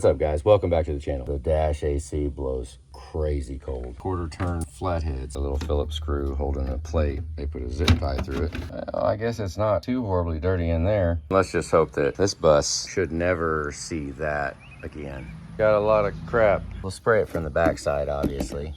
What's up, guys? Welcome back to the channel. The dash AC blows crazy cold. Quarter turn flatheads, a little Phillips screw holding a plate. They put a zip tie through it. Well, I guess it's not too horribly dirty in there. Let's just hope that this bus should never see that again. Got a lot of crap. We'll spray it from the backside, obviously.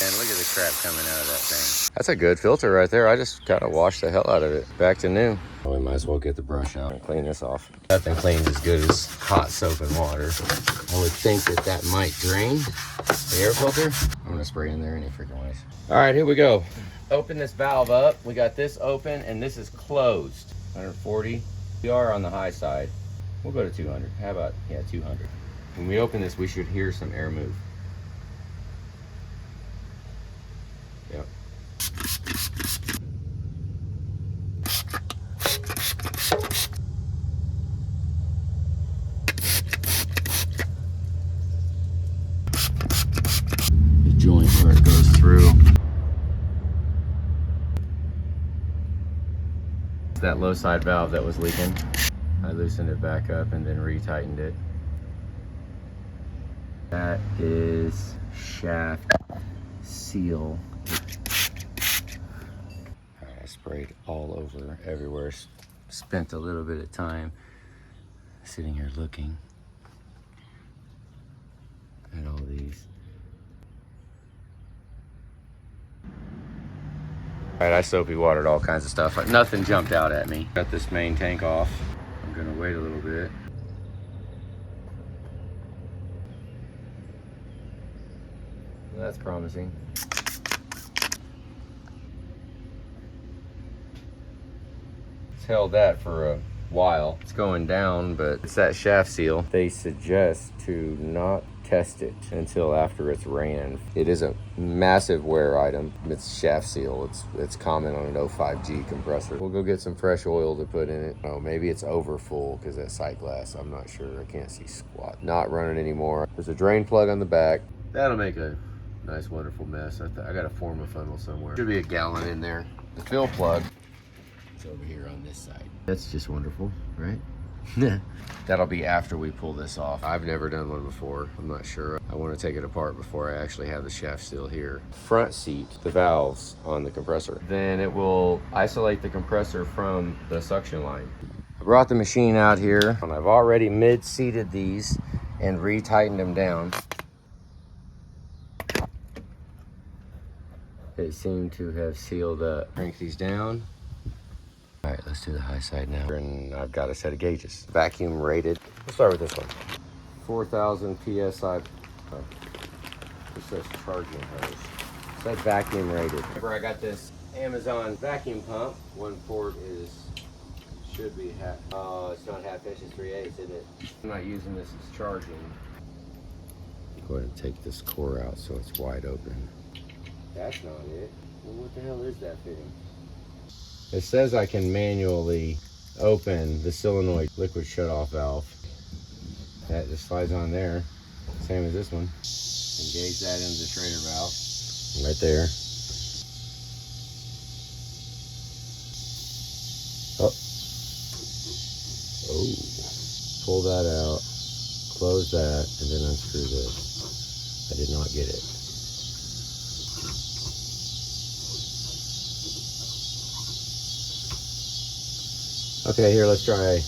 And look at the crap coming out of that thing. That's a good filter right there. I just kind of washed the hell out of it. Back to new. Well, we might as well get the brush out and clean this off. Nothing cleans as good as hot soap and water. I would think that that might drain the air filter. I'm gonna spray in there any freaking ways. All right, here we go. Open this valve up. We got this open and this is closed. 140. We are on the high side. We'll go to 200. How about, yeah, 200. When we open this, we should hear some air move. Yep. The joint where it goes through. That low side valve that was leaking. I loosened it back up and then retightened it. That is shaft seal. I sprayed all over, everywhere. Spent a little bit of time sitting here looking at all these. All right, I soapy watered all kinds of stuff. Nothing jumped out at me. Got this main tank off. I'm gonna wait a little bit. That's promising. It's held that for a while. It's going down, but it's that shaft seal. They suggest to not test it until after it's ran. It is a massive wear item. It's shaft seal. It's common on an 05G compressor. We'll go get some fresh oil to put in it. Oh, maybe it's over full because that sight glass. I'm not sure. I can't see squat. Not running anymore. There's a drain plug on the back. That'll make a nice, wonderful mess. I got to form a funnel somewhere. Should be a gallon in there. The fill plug is over here on this side. That's just wonderful, right? That'll be after we pull this off. I've never done one before. I'm not sure. I want to take it apart before I actually have the shaft seal here. Front seat, the valves on the compressor. Then it will isolate the compressor from the suction line. I brought the machine out here and I've already mid-seated these and retightened them down. It seemed to have sealed up. Crank these down. All right, let's do the high side now. And I've got a set of gauges. Vacuum rated. We'll start with this one. 4,000 PSI. It says charging hose. It said vacuum rated. Remember, I got this Amazon vacuum pump. One port should be half. Oh, it's not half inch, it's 3/8, isn't it? I'm not using this as charging. Go ahead and take this core out so it's wide open. That's not it. Well, what the hell is that fitting? It says I can manually open the solenoid liquid shutoff valve. That just slides on there, same as this one. Engage that into the Schrader valve, right there. Oh, pull that out, close that, and then unscrew this. I did not get it. Okay, here, let's try.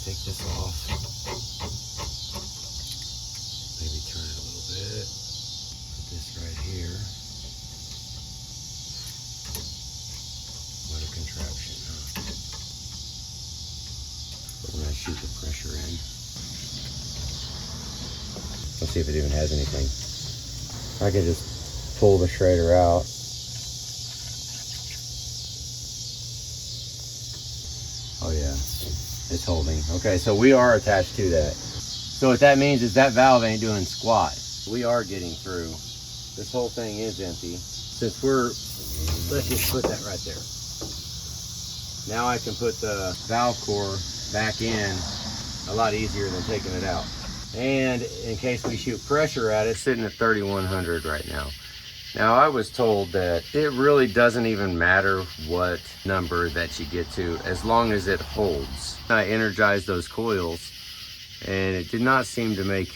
Take this off. Maybe turn it a little bit. Put this right here. What a contraption, huh? We're gonna shoot the pressure in. Let's see if it even has anything. I could just pull the Schrader out. Oh yeah, it's holding. Okay, so we are attached to that. So what that means is that valve ain't doing squat. We are getting through. This whole thing is empty. Since let's just put that right there. Now I can put the valve core back in a lot easier than taking it out. And in case we shoot pressure at it, it's sitting at 3,100 right now. Now, I was told that it really doesn't even matter what number that you get to as long as it holds. I energized those coils and it did not seem to make,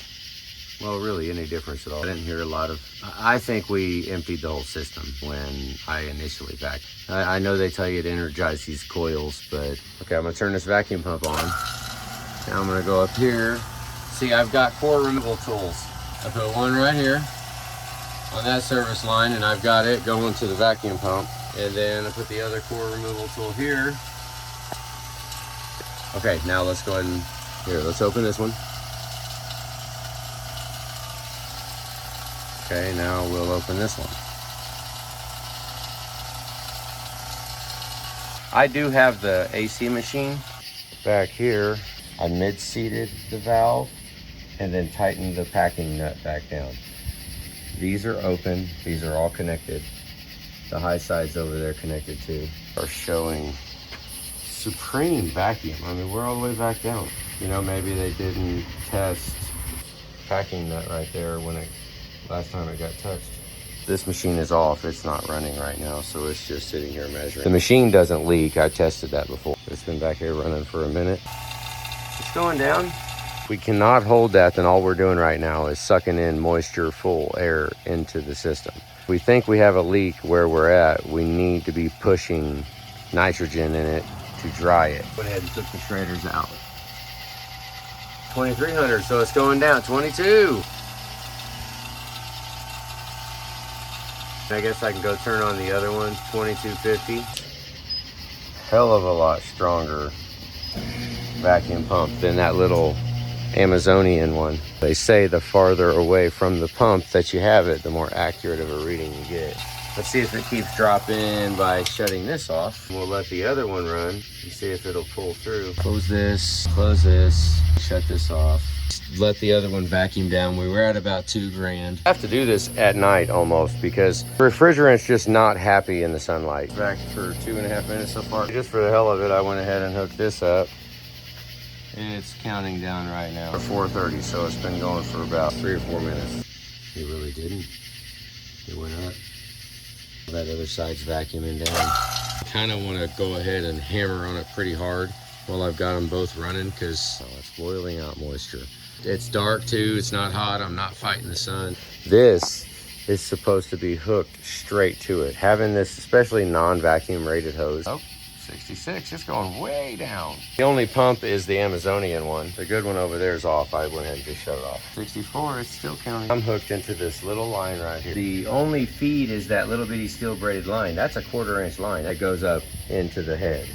well, really any difference at all. I didn't hear a lot of, I think we emptied the whole system when I initially vacuumed. I know they tell you to energize these coils, but okay, I'm gonna turn this vacuum pump on. Now I'm gonna go up here. See, I've got core removal tools. I put one right here on that service line, and I've got it going to the vacuum pump. And then I put the other core removal tool here. Okay, now let's go ahead and, here, let's open this one. Okay, now we'll open this one. I do have the AC machine. Back here, I mid-seated the valve and then tightened the packing nut back down. These are open, these are all connected. The high sides over there connected too. Are showing supreme vacuum. I mean, we're all the way back down. You know, maybe they didn't test packing nut right there when it, last time it got touched. This machine is off, it's not running right now, so it's just sitting here measuring. The machine doesn't leak, I tested that before. It's been back here running for a minute. It's going down. If we cannot hold that, then all we're doing right now is sucking in moisture, full air into the system. If we think we have a leak where we're at, we need to be pushing nitrogen in it to dry it. Went ahead and took the shredders out. 2300, so it's going down. 22. I guess I can go turn on the other one, 2250. Hell of a lot stronger vacuum pump than that little Amazonian one. They say the farther away from the pump that you have it, the more accurate of a reading you get. Let's see if it keeps dropping by shutting this off. We'll let the other one run and see if it'll pull through. Close this, shut this off. Let the other one vacuum down. We were at about 2 grand. I have to do this at night almost because the refrigerant's just not happy in the sunlight. Back for 2.5 minutes so far. Just for the hell of it, I went ahead and hooked this up. It's counting down right now. 4:30, so it's been going for about 3 or 4 minutes. It really didn't. It went up. That other side's vacuuming down. I kind of want to go ahead and hammer on it pretty hard while I've got them both running because it's boiling out moisture. It's dark too, it's not hot, I'm not fighting the sun. This is supposed to be hooked straight to it. Having this, especially non-vacuum rated hose. Oh, 66, it's going way down. The only pump is the Amazonian one. The good one over there is off. I went ahead and just shut it off. 64, it's still counting. I'm hooked into this little line right here. The only feed is that little bitty steel braided line. That's a 1/4 inch line that goes up into the head.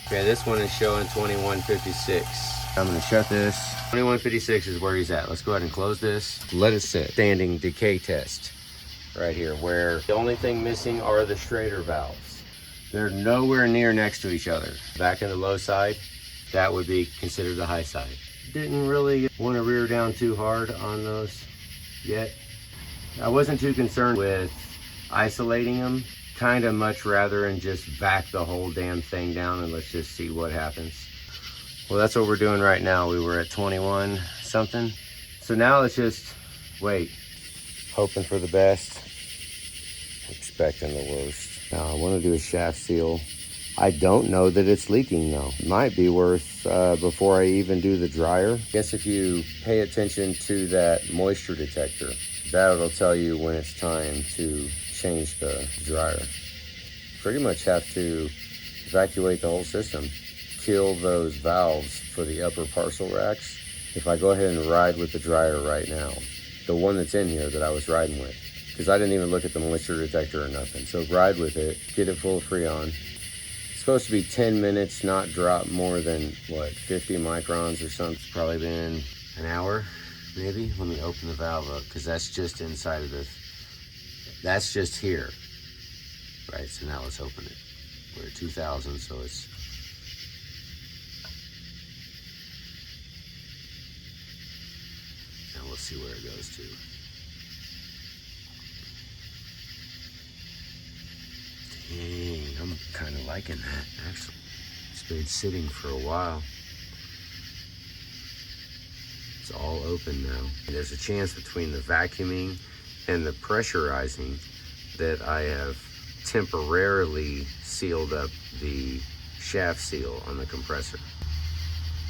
Okay, this one is showing 2156. I'm gonna shut this. 2156 is where he's at. Let's go ahead and close this. Let it sit. Standing decay test right here, where the only thing missing are the Schrader valves. They're nowhere near next to each other. Back in the low side, that would be considered the high side. Didn't really want to rear down too hard on those yet. I wasn't too concerned with isolating them. Kind of much rather than just back the whole damn thing down and let's just see what happens. Well, that's what we're doing right now. We were at 21 something. So now let's just wait. Hoping for the best, expecting the worst. Now I want to do a shaft seal. I don't know that it's leaking though. It might be worth, before I even do the dryer. I guess if you pay attention to that moisture detector, that'll tell you when it's time to change the dryer. Pretty much have to evacuate the whole system. Kill those valves for the upper parcel racks. If I go ahead and ride with the dryer right now, the one that's in here that I was riding with, because I didn't even look at the moisture detector or nothing. So ride with it, get it full of Freon. It's supposed to be 10 minutes, not drop more than, what, 50 microns or something. It's probably been an hour, maybe. Let me open the valve up, because that's just inside of this. That's just here. Right, so now let's open it. We're at 2000, so it's, now let's see where it goes to. Dang, I'm kind of liking that, actually. It's been sitting for a while. It's all open now. There's a chance between the vacuuming and the pressurizing that I have temporarily sealed up the shaft seal on the compressor.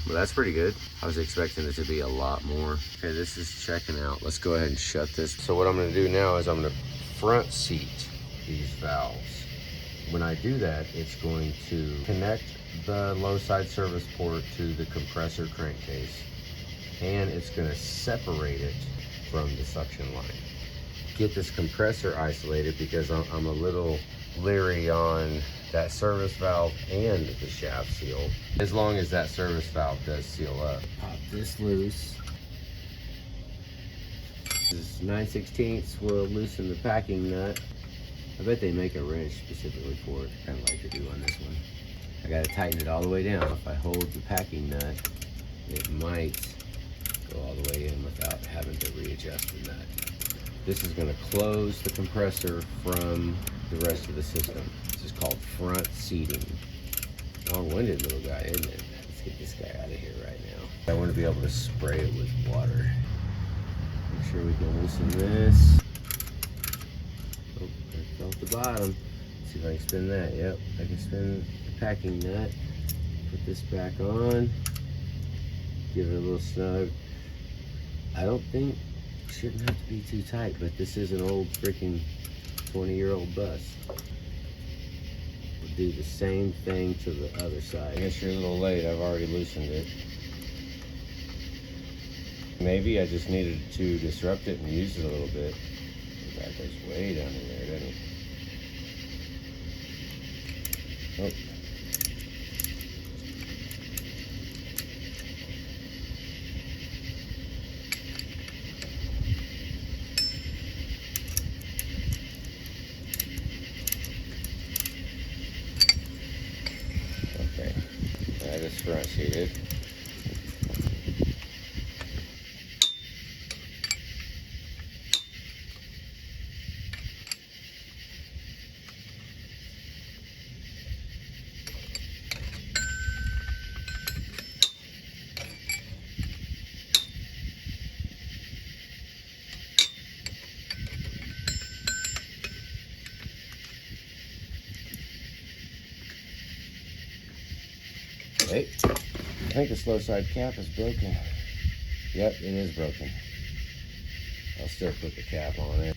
Well, that's pretty good. I was expecting it to be a lot more. Okay, this is checking out. Let's go ahead and shut this. So what I'm gonna do now is I'm gonna front seat these valves. When I do that, it's going to connect the low side service port to the compressor crankcase, and it's gonna separate it from the suction line. Get this compressor isolated because I'm a little leery on that service valve and the shaft seal, as long as that service valve does seal up. Pop this loose. This 9/16 will loosen the packing nut. I bet they make a wrench specifically for it, kind of like they do on this one. I gotta tighten it all the way down. If I hold the packing nut, it might go all the way in without having to readjust the nut. This is gonna close the compressor from the rest of the system. This is called front seating. Long-winded little guy, isn't it? Let's get this guy out of here right now. I want to be able to spray it with water. Make sure we can loosen this. Oh, I felt the bottom. Let's see if I can spin that. Yep, I can spin the packing nut. Put this back on. Give it a little snug. I don't think it shouldn't have to be too tight, but this is an old freaking 20-year-old bus. We'll do the same thing to the other side. I guess you're a little late. I've already loosened it. Maybe I just needed to disrupt it and use it a little bit. That goes way down in there, doesn't it? Oh. Okay, that is front seated. Hey, I think the slow side cap is broken. Yep, it is broken. I'll still put the cap on it.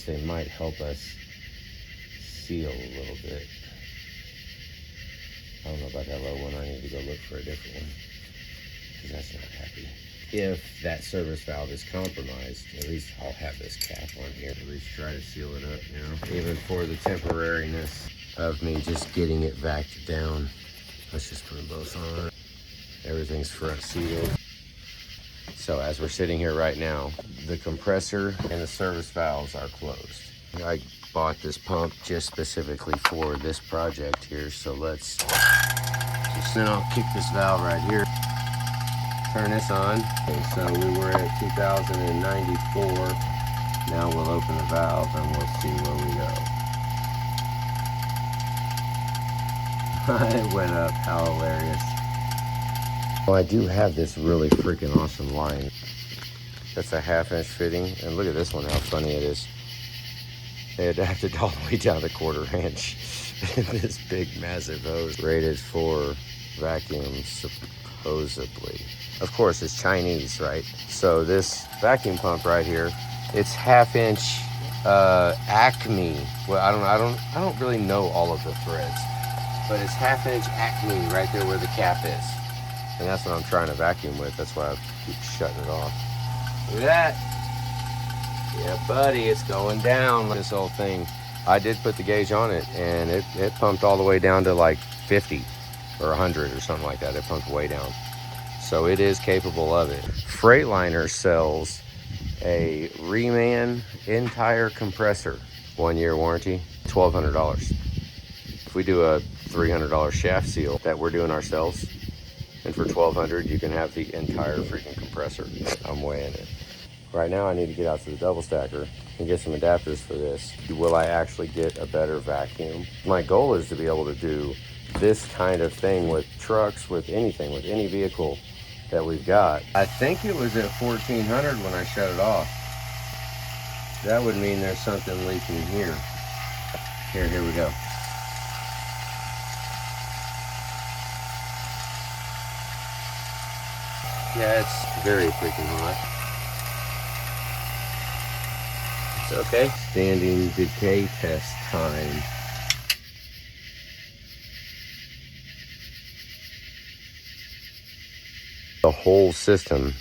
They might help us seal a little bit. I don't know about that low one. I need to go look for a different one because that's not happy. If that service valve is compromised, at least I'll have this cap on here. At least try to seal it up, you know, even for the temporariness of me just getting it vacuumed down. Let's just put them both on. Everything's front sealed. So as we're sitting here right now, the compressor and the service valves are closed. I bought this pump just specifically for this project here. So let's just then I'll kick this valve right here. Turn this on. Okay, so we were at 2094. Now we'll open the valve and we'll see where we go. It went up. How hilarious. Well, I do have this really freaking awesome line. That's a 1/2-inch fitting. And look at this one, how funny it is. They adapted all the way down to 1/4 inch. This big, massive hose rated for vacuum, supposedly. Of course, it's Chinese, right? So this vacuum pump right here, it's 1/2-inch Acme. Well, I don't really know all of the threads, but it's 1/2-inch Acme right there where the cap is. And that's what I'm trying to vacuum with. That's why I keep shutting it off. Look at that. Yeah, buddy, it's going down. This whole thing. I did put the gauge on it, and it pumped all the way down to like 50 or 100 or something like that. It pumped way down. So it is capable of it. Freightliner sells a Reman entire compressor, 1-year warranty, $1,200. If we do a $300 shaft seal that we're doing ourselves, and for $1,200 you can have the entire freaking compressor. I'm weighing it. Right now I need to get out to the double stacker and get some adapters for this. Will I actually get a better vacuum? My goal is to be able to do this kind of thing with trucks, with anything, with any vehicle that we've got. I think it was at 1400 when I shut it off. That would mean there's something leaking here. Here we go. Yeah, it's very freaking hot. It's okay. Standing decay test time. The whole system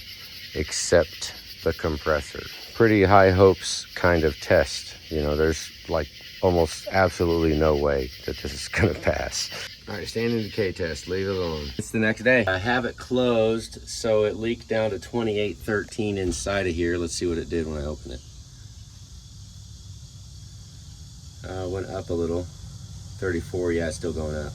except the compressor. Pretty high hopes kind of test. You know, there's like almost absolutely no way that this is gonna pass. All right, standing decay test, leave it alone. It's the next day. I have it closed, so it leaked down to 2813 inside of here. Let's see what it did when I open it. Went up a little. 34, yeah, it's still going up.